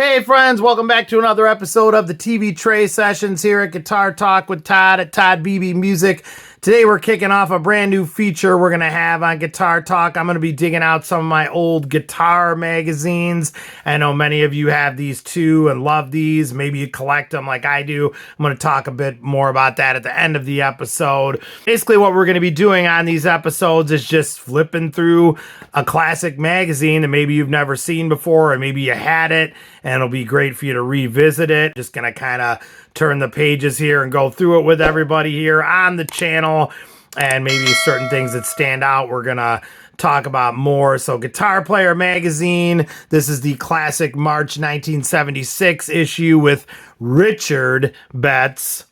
Hey friends, welcome back to another episode of the TV Tray Sessions here at Guitar Talk with Todd at Todd Beebe Music. Today we're kicking off a brand new feature we're going to have on Guitar Talk. I'm going to be digging out some of my old guitar magazines. I know many of you have these too and love these. Maybe you collect them like I do. I'm going to talk a bit more about that at the end of the episode. Basically what we're going to be doing on these episodes is just flipping through a classic magazine that maybe you've never seen before, or maybe you had it and it'll be great for you to revisit it. Just going to kind of turn the pages here and go through it with everybody here on the channel, and maybe certain things that stand out we're gonna talk about more. So Guitar Player Magazine, this is the classic March 1976 issue with Richard Betts,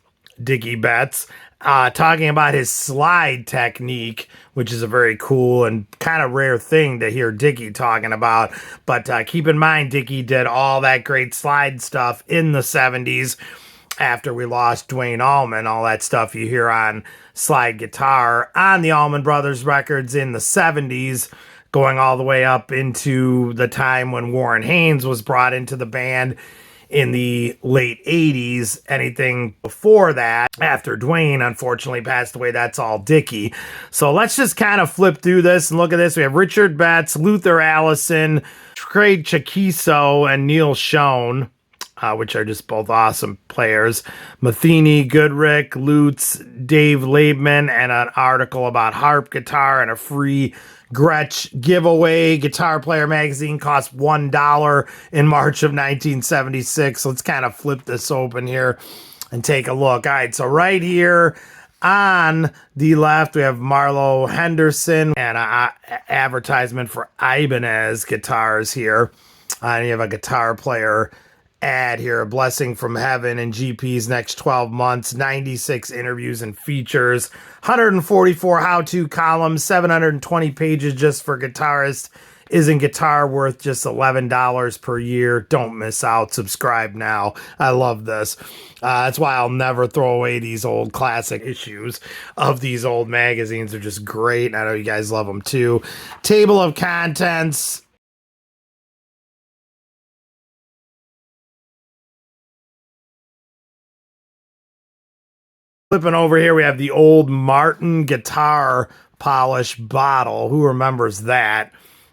Dickey Betts, talking about his slide technique, which is a very cool and kind of rare thing to hear Dickey talking about. But keep in mind, Dickey did all that great slide stuff in the 70s. After we lost duaneallman, all that stuff you hear on slide guitar on the Allman Brothers records in the 70s, going all the way up into the time when Warren Haynes was brought into the band in the late 80s. Anything before that, after Duane unfortunately passed away, that's all Dickey. So let's just kind of flip through this and look at this. We have Richard Betts, Luther Allison, Craig Chaquiso, and Neil Schoen, which are just both awesome players. Matheny, Goodrich, Lutz, Dave Laibman, and an article about harp guitar and a free Gretsch giveaway. Guitar Player Magazine cost $1 in March of 1976. Let's kind of flip this open here and take a look. All right, so right here on the left, we have Marlo Henderson and an advertisement for Ibanez guitars here. And you have a Guitar Player ad here, a blessing from heaven in GP's next 12 months, 96 interviews and features, 144 how-to columns, 720 pages just for guitarists. Isn't guitar worth just $11 per year? Don't miss out. Subscribe now. I love this. That's why I'll never throw away these old classic issues of these old magazines. They're just great. I know you guys love them too. Table of contents. Flipping over here, we have the old Martin guitar polish bottle. Who remembers that?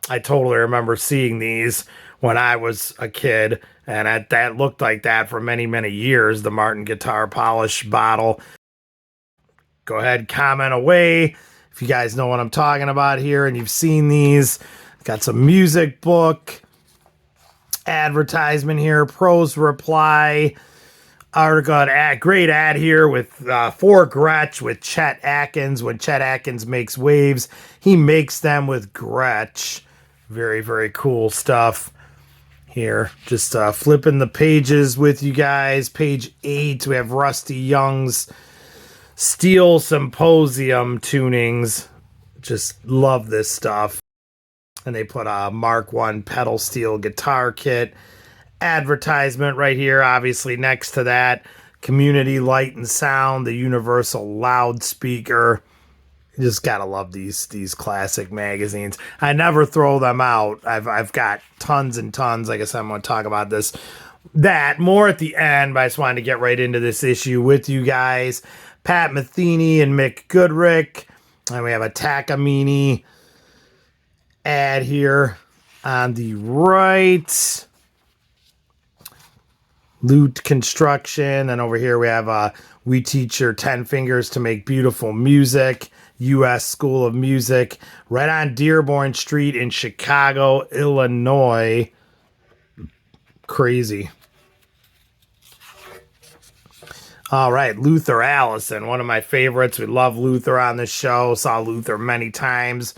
I totally remember seeing these when I was a kid, and that looked like that for many, many years, the Martin guitar polish bottle. Go ahead, comment away if you guys know what I'm talking about here and you've seen these. Got some music book, advertisement here, pros reply, article, great ad here with for Gretsch with Chet Atkins. When Chet Atkins makes waves, he makes them with Gretsch. Very, very cool stuff here. Just flipping the pages with you guys. Page 8, we have Rusty Young's Steel Symposium tunings. Just love this stuff. And they put a Mark I pedal steel guitar kit. Advertisement right here, obviously next to that, Community Light and Sound, the universal loudspeaker. You just gotta love these classic magazines. I never throw them out. I've got tons and tons. Like I said, I'm going to talk about that more at the end, but I just wanted to get right into this issue with you guys. Pat Metheny and Mick Goodrich, and we have a Takamine ad here on the right. Lute Construction, and over here we have We Teach Your 10 Fingers to Make Beautiful Music, U.S. School of Music, right on Dearborn Street in Chicago, Illinois. Crazy. All right, Luther Allison, one of my favorites. We love Luther on this show. Saw Luther many times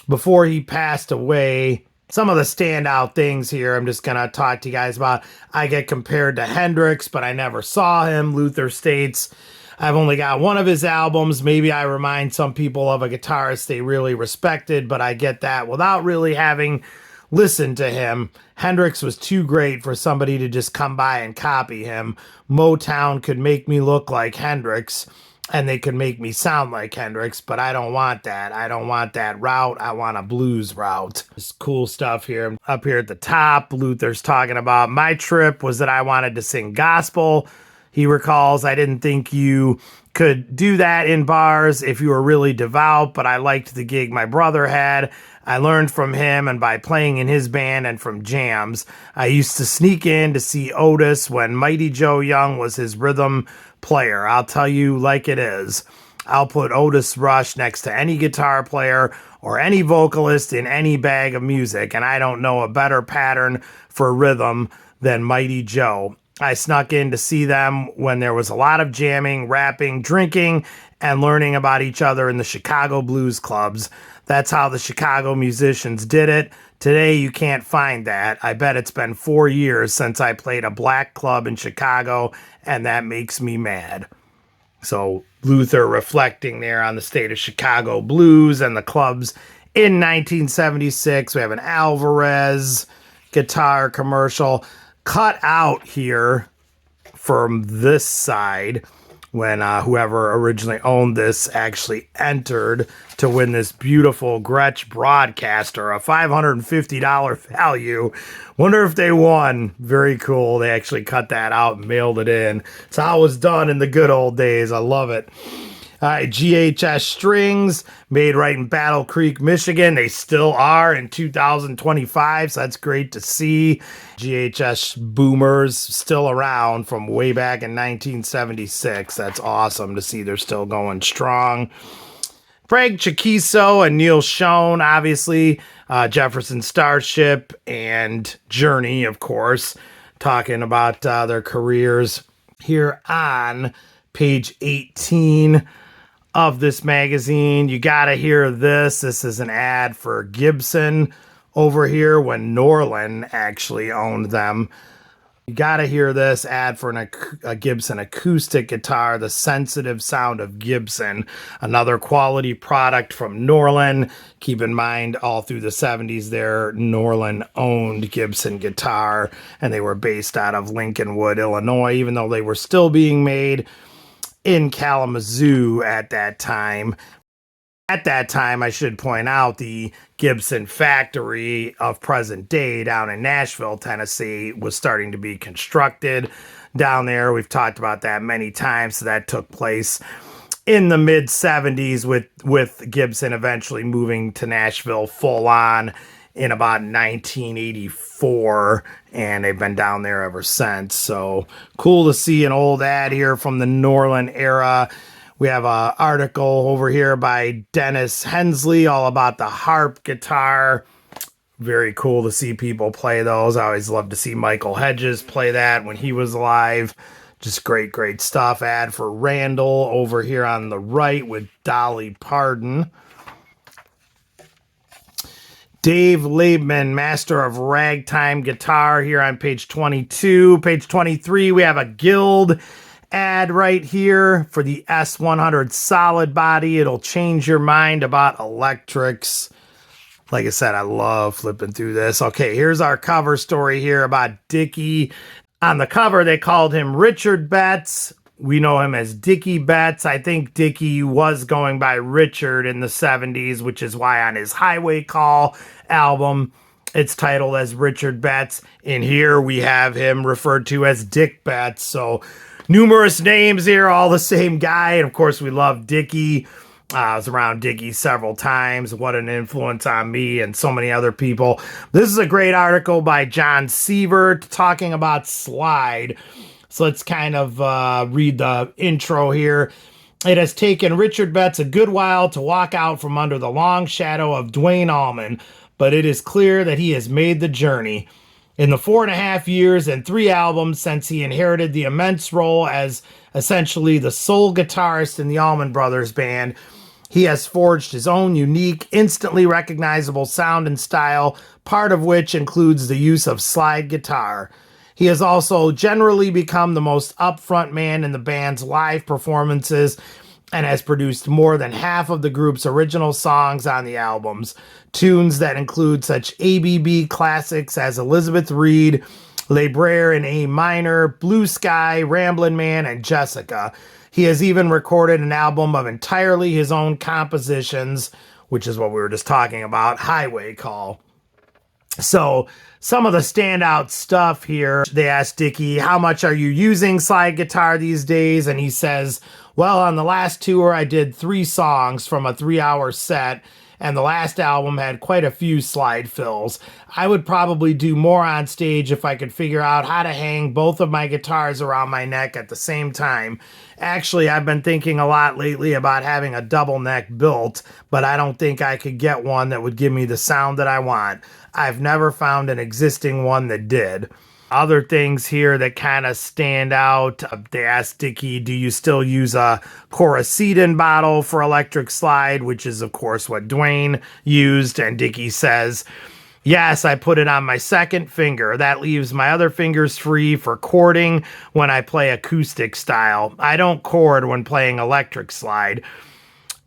before he passed away. Some of the standout things here I'm just going to talk to you guys about. I get compared to Hendrix, but I never saw him. Luther states, I've only got one of his albums. Maybe I remind some people of a guitarist they really respected, but I get that without really having listened to him. Hendrix was too great for somebody to just come by and copy him. Motown could make me look like Hendrix. and they could make me sound like Hendrix, but I don't want that. I don't want that route. I want a blues route. This cool stuff here. Up here at the top, Luther's talking about my trip was that I wanted to sing gospel. He recalls, I didn't think you could do that in bars if you were really devout, but I liked the gig my brother had. I learned from him and by playing in his band and from jams. I used to sneak in to see Otis when Mighty Joe Young was his rhythm player. I'll tell you like it is. I'll put Otis Rush next to any guitar player or any vocalist in any bag of music, and I don't know a better pattern for rhythm than Mighty Joe. I snuck in to see them when there was a lot of jamming, rapping, drinking, and learning about each other in the Chicago blues clubs. That's how the Chicago musicians did it. Today, you can't find that. I bet it's been 4 years since I played a black club in Chicago, and that makes me mad. So Luther reflecting there on the state of Chicago blues and the clubs in 1976. We have an Alvarez guitar commercial cut out here from this side when whoever originally owned this actually entered to win this beautiful Gretsch broadcaster, a $550 value. Wonder if they won. Very cool. They actually cut that out and mailed it in. It's how it was done in the good old days. I love it. All right, GHS strings made right in Battle Creek, Michigan. They still are in 2025, so that's great to see. GHS boomers still around from way back in 1976. That's awesome to see they're still going strong. Craig Chiquiso and Neil Schoen, obviously, Jefferson Starship and Journey, of course, talking about their careers here on page 18 of this magazine. You gotta hear this. This is an ad for Gibson over here when Norlin actually owned them. You gotta hear this ad for a Gibson acoustic guitar, the sensitive sound of Gibson, another quality product from Norlin. Keep in mind, all through the 70s there, Norlin owned Gibson guitar, and they were based out of Lincolnwood, Illinois, even though they were still being made in Kalamazoo at that time. At that time, I should point out, the Gibson factory of present day down in Nashville, Tennessee, was starting to be constructed down there. We've talked about that many times. So that took place in the mid 70s with Gibson eventually moving to Nashville full on in about 1984, and they've been down there ever since. So cool to see an old ad here from the Norlin era. We have an article over here by Dennis Hensley all about the harp guitar. Very cool to see people play those. I always love to see Michael Hedges play that when he was alive. Just great, great stuff. Ad for Randall over here on the right with Dolly Parton. Dave Leibman, master of ragtime guitar, here on page 22. Page 23, we have a Guild ad right here for the S100 solid body. It'll change your mind about electrics. Like I said, I love flipping through this. Okay, here's our cover story here about Dickey. On the cover, they called him Richard Betts. We know him as Dickey Betts. I think Dickey was going by Richard in the 70s, which is why on his Highway Call album, it's titled as Richard Betts. In here, we have him referred to as Dick Betts. So numerous names here, all the same guy. And of course, we love Dickey. I was around Dickey several times. What an influence on me and so many other people. This is a great article by John Sievert talking about Slide. So let's kind of read the intro here. It has taken Richard Betts a good while to walk out from under the long shadow of duaneallman, but it is clear that he has made the journey. In the 4.5 years and 3 albums since he inherited the immense role as essentially the sole guitarist in the Allman Brothers Band, he has forged his own unique, instantly recognizable sound and style, part of which includes the use of slide guitar. He has also generally become the most upfront man in the band's live performances and has produced more than half of the group's original songs on the albums, tunes that include such ABB classics as Elizabeth Reed, Les Brer in A minor, Blue Sky, Ramblin' Man, and Jessica. He has even recorded an album of entirely his own compositions, which is what we were just talking about, Highway Call. So some of the standout stuff here, they asked Dickey, how much are you using slide guitar these days? And he says, well, on the last tour, I did 3 songs from a 3-hour set, and the last album had quite a few slide fills. I would probably do more on stage if I could figure out how to hang both of my guitars around my neck at the same time. Actually, I've been thinking a lot lately about having a double neck built, but I don't think I could get one that would give me the sound that I want. I've never found an existing one that did. Other things here that kind of stand out, they asked Dickey, do you still use a Coracetin bottle for electric slide, which is, of course, what Dwayne used. And Dickey says, yes, I put it on my second finger. That leaves my other fingers free for chording when I play acoustic style. I don't chord when playing electric slide.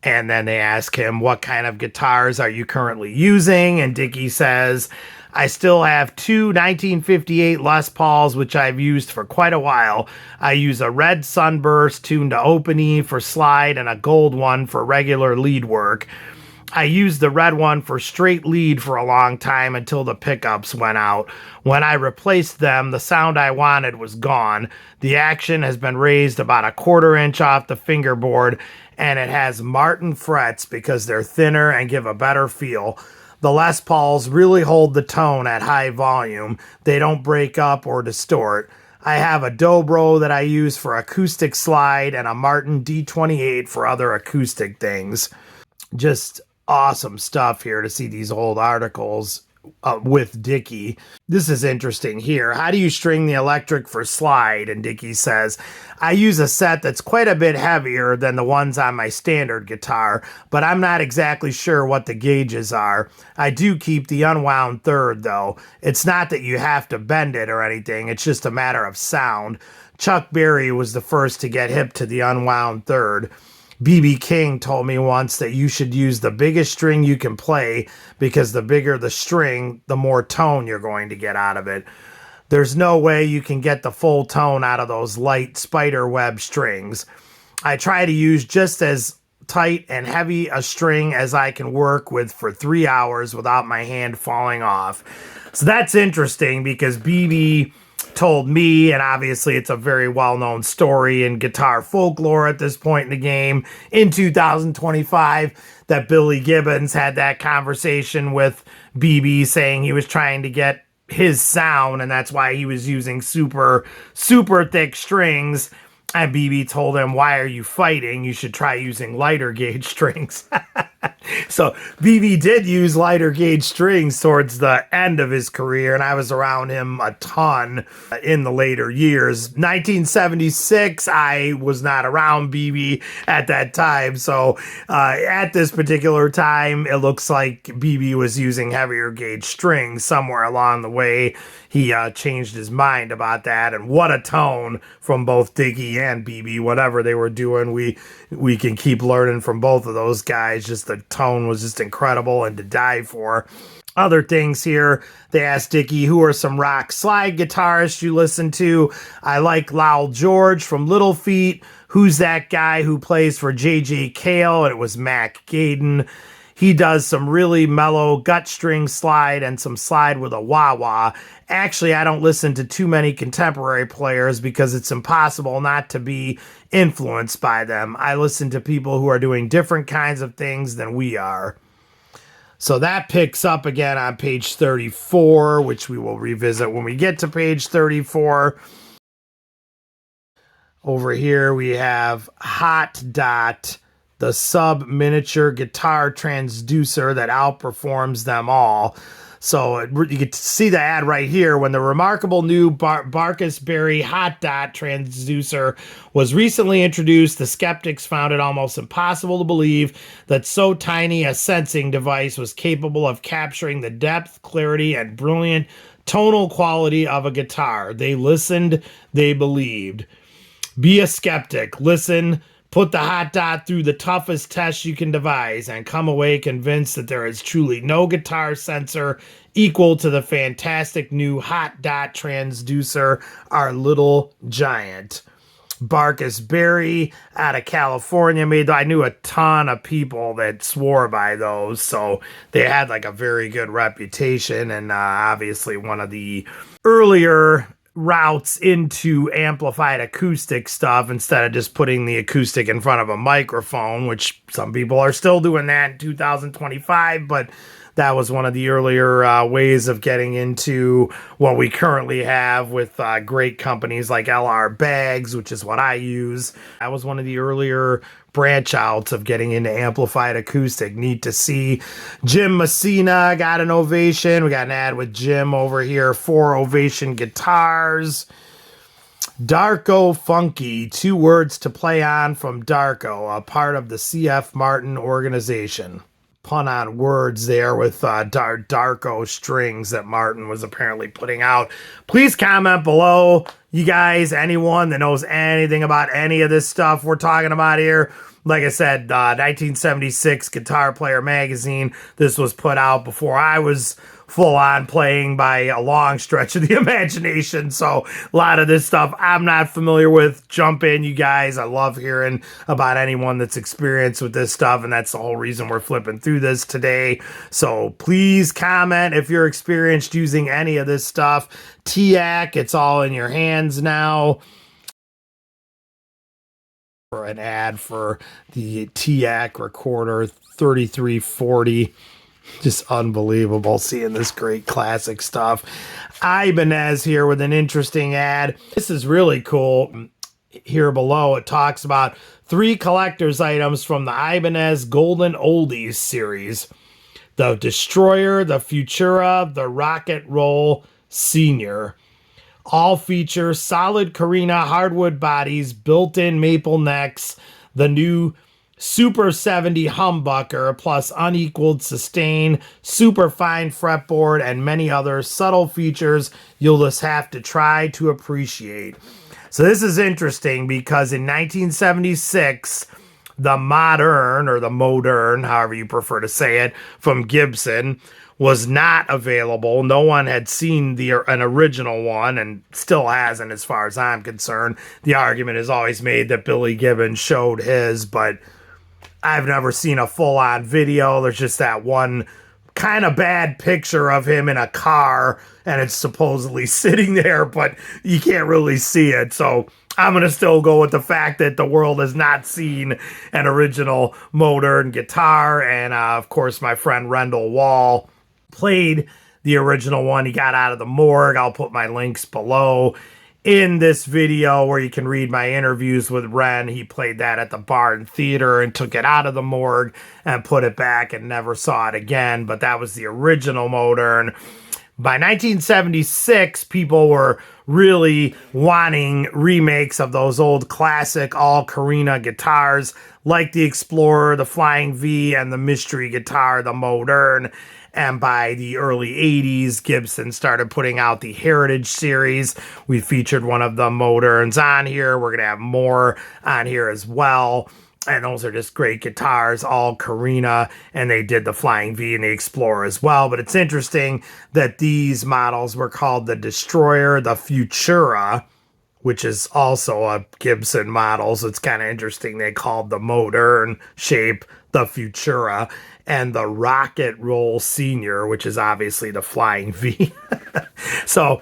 And then they ask him, what kind of guitars are you currently using? And Dickey says, I still have 2 1958 Les Pauls, which I've used for quite a while. I use a red Sunburst tuned to open E for slide and a gold one for regular lead work. I used the red one for straight lead for a long time until the pickups went out. When I replaced them, the sound I wanted was gone. The action has been raised about a 1/4 inch off the fingerboard, and it has Martin frets because they're thinner and give a better feel. The Les Pauls really hold the tone at high volume. They don't break up or distort. I have a Dobro that I use for acoustic slide and a Martin D28 for other acoustic things. Just awesome stuff here to see these old articles with Dickey. This is interesting here. How do you string the electric for slide? And Dickey says, I use a set that's quite a bit heavier than the ones on my standard guitar, but I'm not exactly sure what the gauges are. I do keep the unwound third, though. It's not that you have to bend it or anything. It's just a matter of sound. Chuck Berry was the first to get hip to the unwound third. B.B. King told me once that you should use the biggest string you can play because the bigger the string, the more tone you're going to get out of it. There's no way you can get the full tone out of those light spider web strings. I try to use just as tight and heavy a string as I can work with for 3 hours without my hand falling off. So that's interesting because B.B. told me, and obviously it's a very well-known story in guitar folklore at this point in the game, in 2025, that Billy Gibbons had that conversation with Beebe saying he was trying to get his sound, and that's why he was using super thick strings. And Beebe told him, why are you fighting? You should try using lighter gauge strings. So Beebe did use lighter gauge strings towards the end of his career, and I was around him a ton in the later years. 1976, I was not around Beebe at that time, so at this particular time, it looks like Beebe was using heavier gauge strings. Somewhere along the way, he changed his mind about that, and what a tone from both Dickey and Beebe. Whatever they were doing, we can keep learning from both of those guys. Just the tone was just incredible and to die for. Other things here, they asked Dickey, who are some rock slide guitarists you listen to? I like Lowell George from Little Feat. Who's that guy who plays for J.J. Cale? And it was Mac Gaden. He does some really mellow gut string slide and some slide with a wah-wah. Actually, I don't listen to too many contemporary players because it's impossible not to be influenced by them. I listen to people who are doing different kinds of things than we are. So that picks up again on page 34, which we will revisit when we get to page 34. Over here we have Hot Dot, the sub-miniature guitar transducer that outperforms them all. So you get to see the ad right here. When the remarkable new Barkus Berry Hot Dot transducer was recently introduced, the skeptics found it almost impossible to believe that so tiny a sensing device was capable of capturing the depth, clarity, and brilliant tonal quality of a guitar. They listened, they believed. Be a skeptic. Listen. Put the Hot Dot through the toughest test you can devise and come away convinced that there is truly no guitar sensor equal to the fantastic new Hot Dot transducer, our little giant. Barkus Berry out of California made. I knew a ton of people that swore by those, so they had like a very good reputation, and obviously one of the earlier routes into amplified acoustic stuff instead of just putting the acoustic in front of a microphone, which some people are still doing that in 2025, but that was one of the earlier ways of getting into what we currently have with great companies like LR Bags, which is what I use. That was one of the earlier branch outs of getting into amplified acoustic. Neat to see. Jim Messina got an ovation. We got an ad with Jim over here. 4 ovation guitars. Darko Funky, 2 words to play on from Darko, a part of the CF Martin organization. Pun on words there with Darko strings that Martin was apparently putting out. Please comment below, you guys, anyone that knows anything about any of this stuff we're talking about here. Like I said, 1976 Guitar Player magazine. This was put out before I was full on playing by a long stretch of the imagination. So a lot of this stuff I'm not familiar with. Jump in, you guys. I love hearing about anyone that's experienced with this stuff, and that's the whole reason we're flipping through this today. So please comment if you're experienced using any of this stuff. TIAC, it's all in your hands now. For an ad for the TIAC recorder 3340. Just unbelievable seeing this great classic stuff. Ibanez here with an interesting ad. This is really cool. Here below it talks about 3 collector's items from the Ibanez Golden Oldies series. The Destroyer, the Futura, the Rocket Roll Senior. All feature solid Carina hardwood bodies, built-in maple necks, the new Super 70 humbucker, plus unequaled sustain, super fine fretboard, and many other subtle features you'll just have to try to appreciate. So this is interesting because in 1976, the Modern, or the Modern, however you prefer to say it, from Gibson was not available. No one had seen an original one, and still hasn't as far as I'm concerned. The argument is always made that Billy Gibbons showed his, but I've never seen a full-on video. There's just that one kind of bad picture of him in a car, and it's supposedly sitting there, but you can't really see it. So I'm going to still go with the fact that the world has not seen an original Modern guitar. And of course, my friend Rendell Wall played the original one. He got out of the morgue. I'll put my links below in this video where you can read my interviews with Ren. He played that at the Barn Theater and took it out of the morgue and put it back and never saw it again. But that was the original Modern. By 1976, people were really wanting remakes of those old classic all Carina guitars like the Explorer, the Flying V, and the mystery guitar, the Modern. And by the early 80s, Gibson started putting out the Heritage series. We featured one of the Moderns on here. We're going to have more on here as well. And those are just great guitars, all Carina, and they did the Flying V and the Explorer as well. But it's interesting that these models were called the Destroyer, the Futura, which is also a Gibson model. So it's kind of interesting they called the Modern shape the Futura, and the Rocket Roll Senior, which is obviously the Flying V. So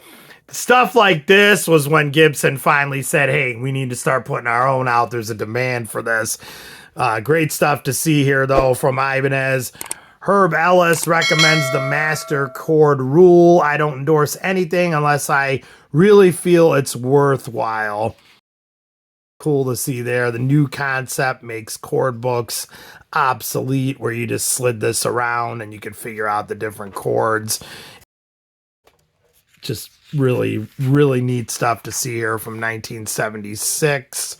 stuff like this was when Gibson finally said, hey, we need to start putting our own out. There's a demand for this. Great stuff to see here, though, from Ibanez. Herb Ellis recommends the master chord rule. I don't endorse anything unless I really feel it's worthwhile. Cool to see there. The new concept makes chord books obsolete, where you just slid this around and you can figure out the different chords. Just really, really neat stuff to see here from 1976.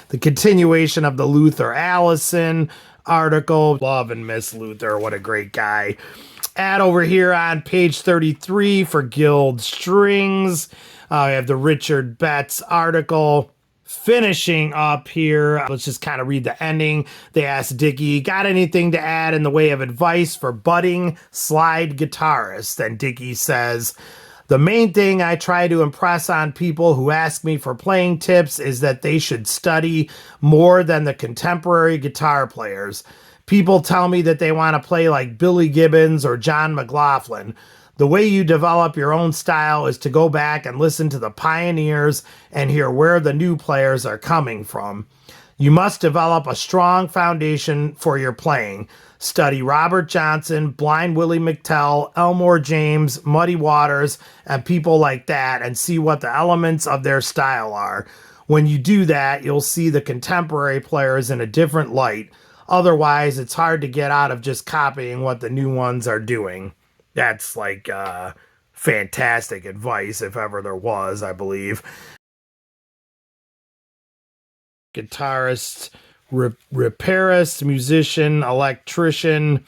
The continuation of the Luther Allison article. Love and miss Luther. What a great guy. Ad over here on page 33 for Guild Strings. We have the Richard Betts article. Finishing up here, let's just kind of read the ending. They asked Dickey, got anything to add in the way of advice for budding slide guitarists? And Dickey says, The main thing I try to impress on people who ask me for playing tips is that they should study more than the contemporary guitar players. People tell me that they want to play like Billy Gibbons or John McLaughlin. The way you develop your own style is to go back and listen to the pioneers and hear where the new players are coming from. You must develop a strong foundation for your playing. Study Robert Johnson, Blind Willie McTell, Elmore James, Muddy Waters, and people like that, and see what the elements of their style are. When you do that, you'll see the contemporary players in a different light. Otherwise, it's hard to get out of just copying what the new ones are doing. That's like fantastic advice, if ever there was, I believe. Guitarist, repairist, musician, electrician.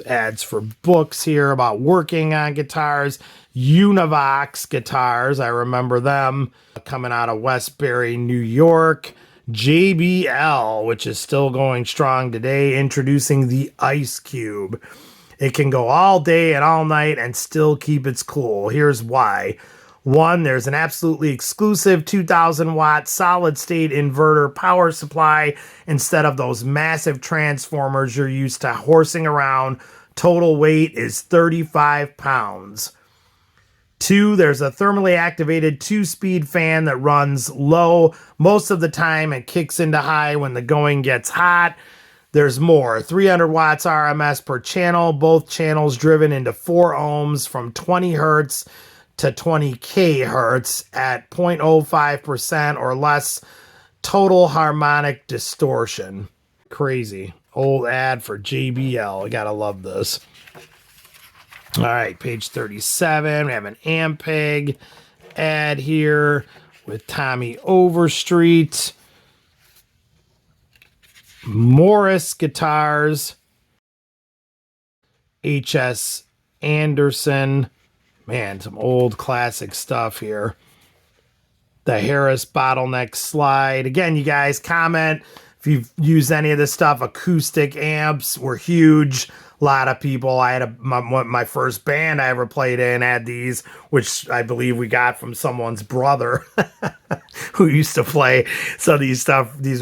Ads for books here about working on guitars. Univox guitars, I remember them, coming out of Westbury, New York. JBL, which is still going strong today, introducing the Ice Cube. It can go all day and all night and still keep its cool. Here's why. One, there's an absolutely exclusive 2,000 watt solid state inverter power supply instead of those massive transformers you're used to horsing around. Total weight is 35 pounds. Two, there's a thermally activated 2-speed fan that runs low most of the time and kicks into high when the going gets hot. There's more. 300 watts RMS per channel, both channels driven into 4 ohms from 20 hertz to 20 kHz at 0.05% or less total harmonic distortion. Crazy. Old ad for JBL. I gotta love this. All right, page 37. We have an Ampeg ad here with Tommy Overstreet. Morris guitars. H.S. Anderson. Man, some old classic stuff here. The Harris bottleneck slide. Again, you guys comment if you've used any of this stuff. Acoustic amps were huge. A lot of people. I had my first band I ever played in had these, which I believe we got from someone's brother who used to play. So these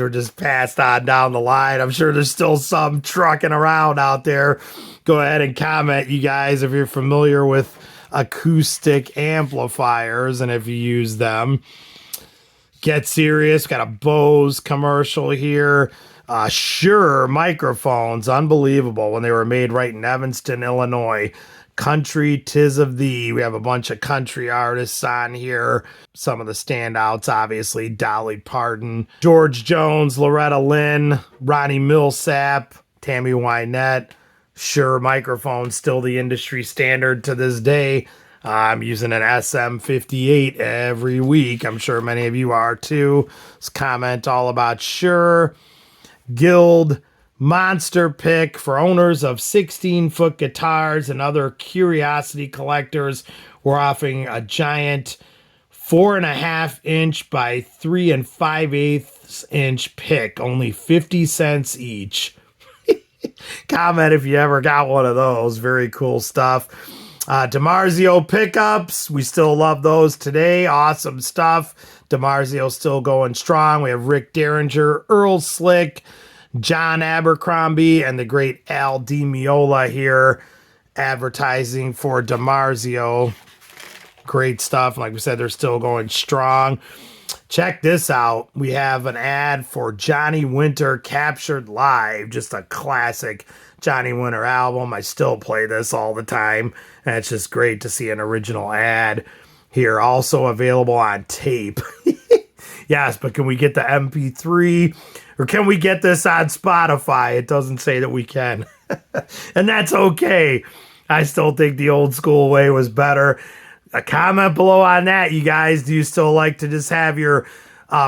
were just passed on down the line. I'm sure there's still some trucking around out there. Go ahead and comment, you guys, if you're familiar with acoustic amplifiers and if you use them. Get serious. Got a Bose commercial here. Shure microphones, unbelievable, when they were made right in Evanston, Illinois. Country, 'Tis of Thee. We have a bunch of country artists on here. Some of the standouts, obviously, Dolly Parton, George Jones, Loretta Lynn, Ronnie Millsap, Tammy Wynette. Shure microphone, still the industry standard to this day. I'm using an SM58 every week. I'm sure many of you are too. Let's comment all about Shure. Guild monster pick for owners of 16-foot guitars and other curiosity collectors. We're offering a giant 4.5-inch by 3 5/8 inch pick, only 50 cents each. Comment if you ever got one of those. Very cool stuff. DiMarzio pickups. We still love those today. Awesome stuff. DiMarzio still going strong. We have Rick Derringer, Earl Slick, John Abercrombie, and the great Al Di Meola here advertising for DiMarzio. Great stuff. Like we said, they're still going strong. Check this out. We have an ad for Johnny Winter Captured Live. Just a classic Johnny Winter album. I still play this all the time. And it's just great to see an original ad here. Also available on tape. Yes, but can we get the MP3? Or can we get this on Spotify? It doesn't say that we can. And that's okay. I still think the old school way was better. A comment below on that, you guys. Do you still like to just have your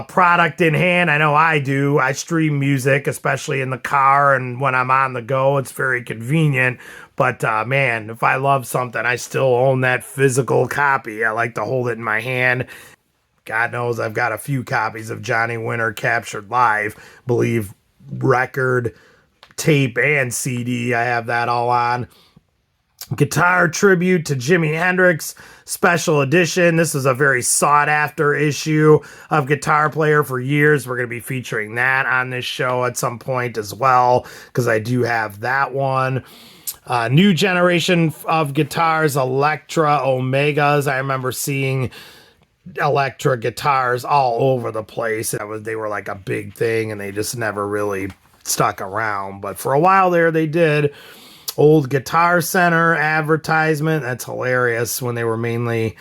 product in hand? I know I do. I stream music, especially in the car and when I'm on the go. It's very convenient. But man, if I love something, I still own that physical copy. I like to hold it in my hand. God knows I've got a few copies of Johnny Winter Captured Live. Believe record, tape, and CD. I have that all on. Guitar Tribute to Jimi Hendrix Special Edition. This is a very sought after issue of Guitar Player for years. We're going to be featuring that on this show at some point as well, because I do have that one. New generation of guitars, Electra Omegas. I remember seeing Electra guitars all over the place. They were like a big thing, and they just never really stuck around. But for a while there, they did. Old Guitar Center advertisement. That's hilarious, when they were mainly,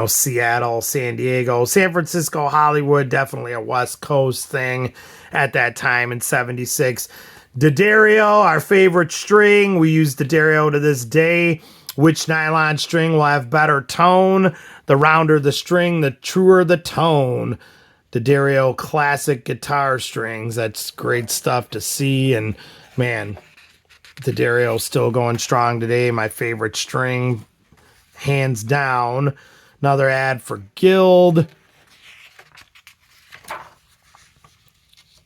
Seattle, San Diego, San Francisco, Hollywood, definitely a West Coast thing at that time in 76. D'Addario, our favorite string. We use D'Addario to this day. Which nylon string will have better tone? The rounder the string, the truer the tone. D'Addario classic guitar strings. That's great stuff to see. And man, D'Addario still going strong today. My favorite string, hands down. Another ad for Guild.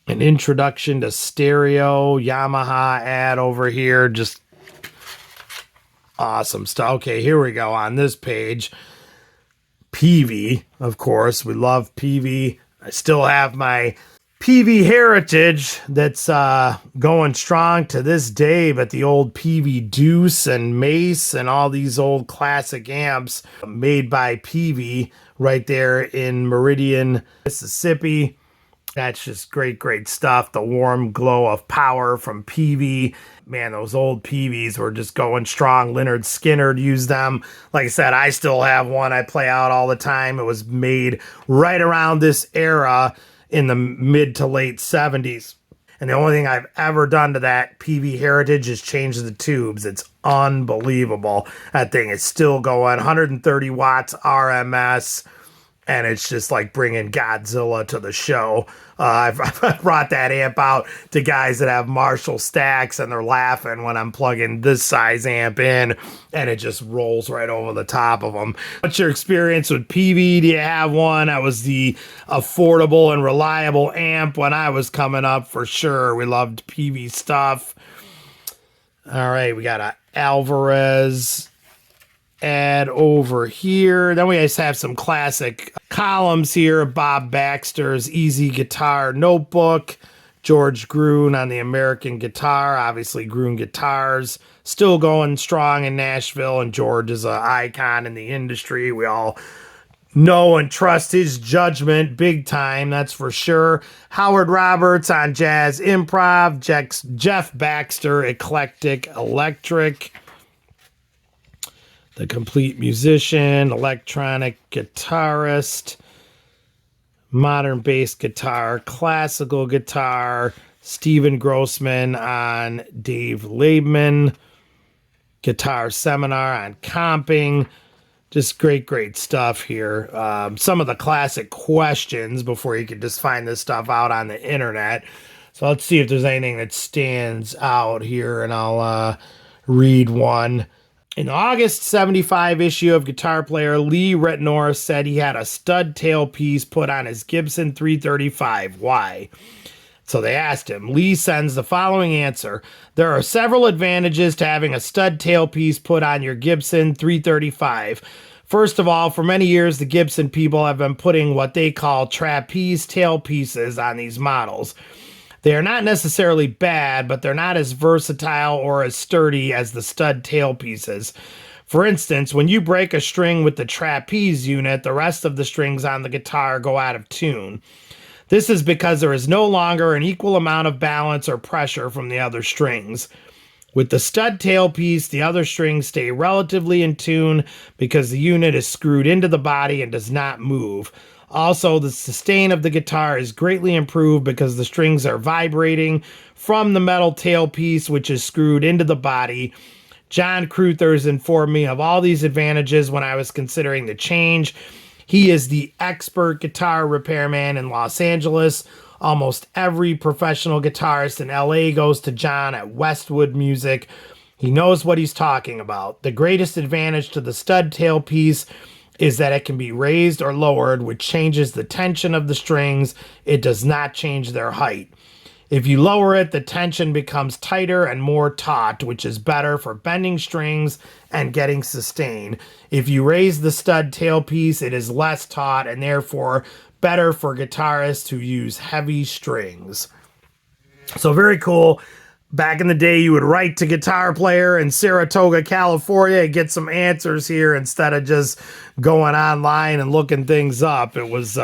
An introduction to stereo. Yamaha ad over here. Just awesome stuff. Okay, here we go on this page. Peavey, of course. We love Peavey. I still have my Peavey heritage that's going strong to this day, but the old Peavey Deuce and Mace and all these old classic amps made by Peavey right there in Meridian, Mississippi. That's just great stuff. The warm glow of power from Peavey. Man, those old Peaveys were just going strong. Lynyrd Skynyrd used them. Like I said, I still have one I play out all the time. It was made right around this era in the mid to late 70s. And the only thing I've ever done to that Peavey heritage is change the tubes. It's unbelievable. That thing is still going. 130 watts RMS. And it's just like bringing Godzilla to the show. I've brought that amp out to guys that have Marshall stacks, and they're laughing when I'm plugging this size amp in, and it just rolls right over the top of them. What's your experience with Peavey? Do you have one? That was the affordable and reliable amp when I was coming up, for sure. We loved Peavey stuff. All right, we got a Alvarez ad over here. Then we just have some classic columns here. Bob Baxter's Easy Guitar Notebook. George Gruen on the American guitar. Obviously, Gruen guitars still going strong in Nashville, and George is an icon in the industry. We all know and trust his judgment big time, that's for sure. Howard Roberts on Jazz Improv. Jeff Baxter, Eclectic Electric. The Complete Musician, electronic guitarist, modern bass guitar, classical guitar, Steven Grossman on Dave Laidman, guitar seminar on comping. Just great stuff here. Some of the classic questions before you could just find this stuff out on the internet. So let's see if there's anything that stands out here, and I'll read one. In the August 75 issue of Guitar Player, Lee Ritenour said he had a stud tailpiece put on his Gibson 335. Why? So they asked him. Lee sends the following answer. There are several advantages to having a stud tailpiece put on your Gibson 335. First of all, for many years, the Gibson people have been putting what they call trapeze tailpieces on these models. They are not necessarily bad, but they're not as versatile or as sturdy as the stud tailpieces. For instance, when you break a string with the trapeze unit, the rest of the strings on the guitar go out of tune. This is because there is no longer an equal amount of balance or pressure from the other strings. With the stud tailpiece, the other strings stay relatively in tune because the unit is screwed into the body and does not move. Also, the sustain of the guitar is greatly improved because the strings are vibrating from the metal tailpiece, which is screwed into the body. John Cruthers informed me of all these advantages when I was considering the change. He is the expert guitar repairman in Los Angeles. Almost every professional guitarist in LA goes to John at Westwood Music. He knows what he's talking about. The greatest advantage to the stud tailpiece is that it can be raised or lowered, which changes the tension of the strings. It does not change their height. If you lower it, the tension becomes tighter and more taut, which is better for bending strings and getting sustain. If you raise the stud tailpiece, it is less taut and therefore better for guitarists who use heavy strings. So very cool. Back in the day, you would write to Guitar Player in Saratoga, California, and get some answers here instead of just going online and looking things up. It was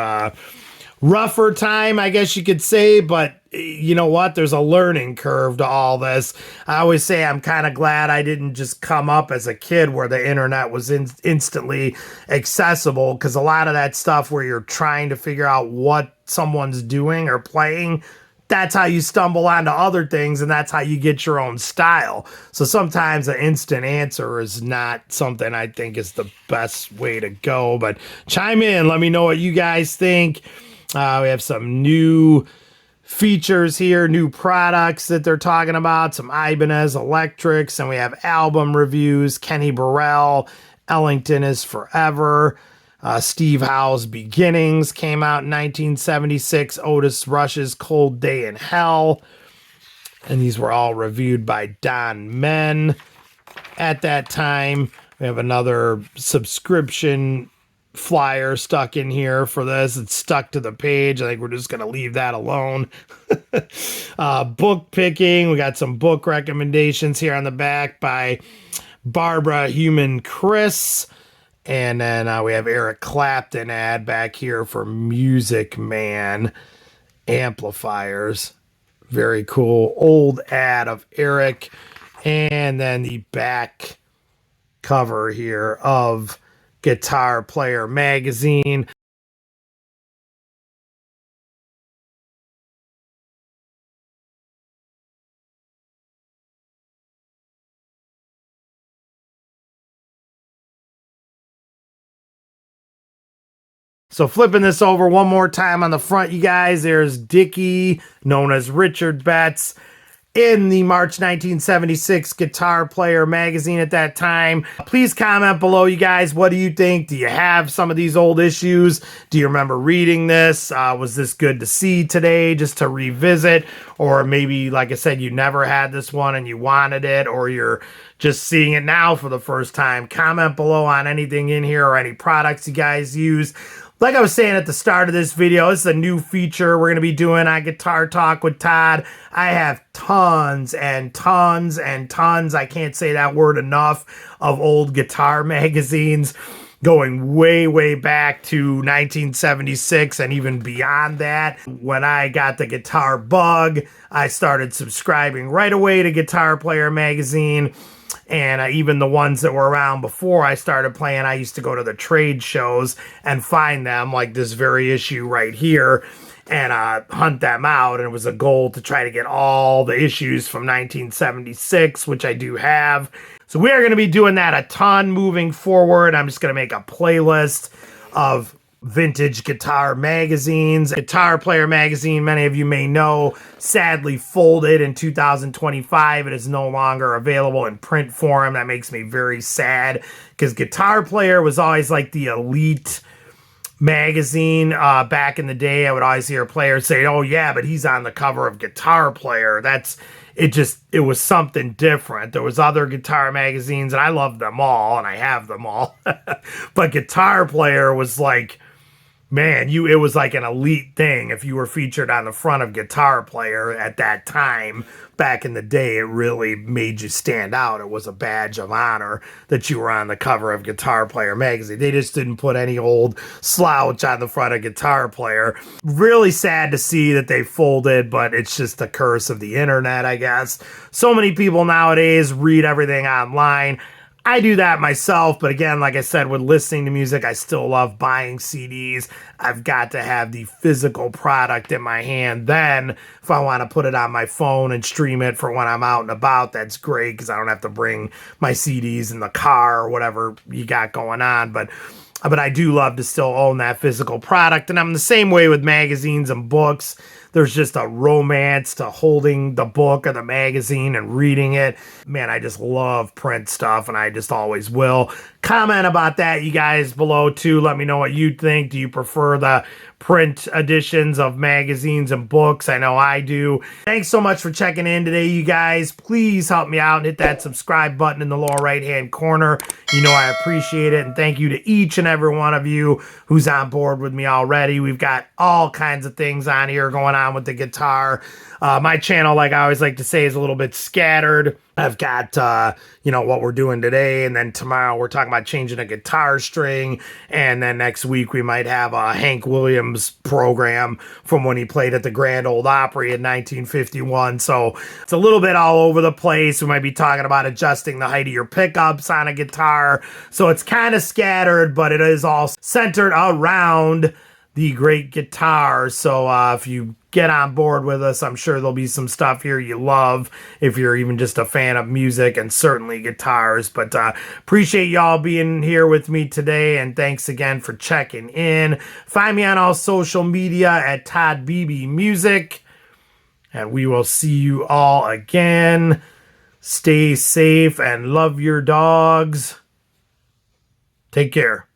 rougher time, I guess you could say, but you know what? There's a learning curve to all this. I always say I'm kind of glad I didn't just come up as a kid where the internet was instantly accessible, because a lot of that stuff where you're trying to figure out what someone's doing or playing, that's how you stumble onto other things, and that's how you get your own style. So sometimes an instant answer is not something I think is the best way to go, but chime in. Let me know what you guys think. We have some new features here, new products that they're talking about, some Ibanez electrics, and we have album reviews. Kenny Burrell, Ellington is Forever. Steve Howe's Beginnings came out in 1976. Otis Rush's Cold Day in Hell. And these were all reviewed by Don Men at that time. We have another subscription flyer stuck in here for this. It's stuck to the page. I think we're just going to leave that alone. Book picking. We got some book recommendations here on the back by Barbara Human Chris. And then we have Eric Clapton ad back here for Music Man amplifiers. Very cool old ad of Eric. And then the back cover here of Guitar Player magazine. So flipping this over one more time on the front, you guys, there's Dickey, known as Richard Betts, in the March 1976 Guitar Player magazine at that time. Please comment below, you guys. What do you think? Do you have some of these old issues? Do you remember reading this? Was this good to see today just to revisit? Or maybe, like I said, you never had this one and you wanted it, or you're just seeing it now for the first time. Comment below on anything in here or any products you guys use. Like I was saying at the start of this video, this is a new feature we're going to be doing on Guitar Talk with Todd. I have tons and tons and tons, I can't say that word enough, of old guitar magazines going way, way back to 1976 and even beyond that. When I got the guitar bug, I started subscribing right away to Guitar Player magazine. And even the ones that were around before I started playing, I used to go to the trade shows and find them, like this very issue right here, and hunt them out. And it was a goal to try to get all the issues from 1976, which I do have. So we are going to be doing that a ton moving forward. I'm just going to make a playlist of vintage guitar magazines. Guitar Player magazine, many of you may know, sadly folded in 2025. It is no longer available in print form. That makes me very sad, because Guitar Player was always like the elite magazine. Back in the day, I would always hear players say, oh yeah, but he's on the cover of Guitar Player. It was something different. There was other guitar magazines, and I loved them all, and I have them all. But Guitar Player was like, man, it was like an elite thing. If you were featured on the front of Guitar Player at that time, back in the day, it really made you stand out. It was a badge of honor that you were on the cover of Guitar Player magazine. They just didn't put any old slouch on the front of Guitar Player. Really sad to see that they folded, but it's just the curse of the internet, I guess. So many people nowadays read everything online. I do that myself, but again, like I said, with listening to music, I still love buying CDs. I've got to have the physical product in my hand. Then, if I want to put it on my phone and stream it for when I'm out and about, that's great, because I don't have to bring my CDs in the car or whatever you got going on. But I do love to still own that physical product, and I'm the same way with magazines and books. There's just a romance to holding the book or the magazine and reading it. Man, I just love print stuff, and I just always will. Comment about that, you guys, below, too. Let me know what you think. Do you prefer the print editions of magazines and books. I know I do. Thanks so much for checking in today, you guys. Please help me out and hit that subscribe button in the lower right-hand corner. You know I appreciate it. And thank you to each and every one of you who's on board with me already. We've got all kinds of things on here going on with the guitar. My channel, like I always like to say, is a little bit scattered. I've got, what we're doing today, and then tomorrow we're talking about changing a guitar string, and then next week we might have a Hank Williams program from when he played at the Grand Ole Opry in 1951. So it's a little bit all over the place. We might be talking about adjusting the height of your pickups on a guitar. So it's kind of scattered, but it is all centered around the great guitar. So if you get on board with us, I'm sure there'll be some stuff here you love if you're even just a fan of music and certainly guitars. But appreciate y'all being here with me today, and thanks again for checking in. Find me on all social media at Todd Beebe Music, and we will see you all again. Stay safe and love your dogs. Take care.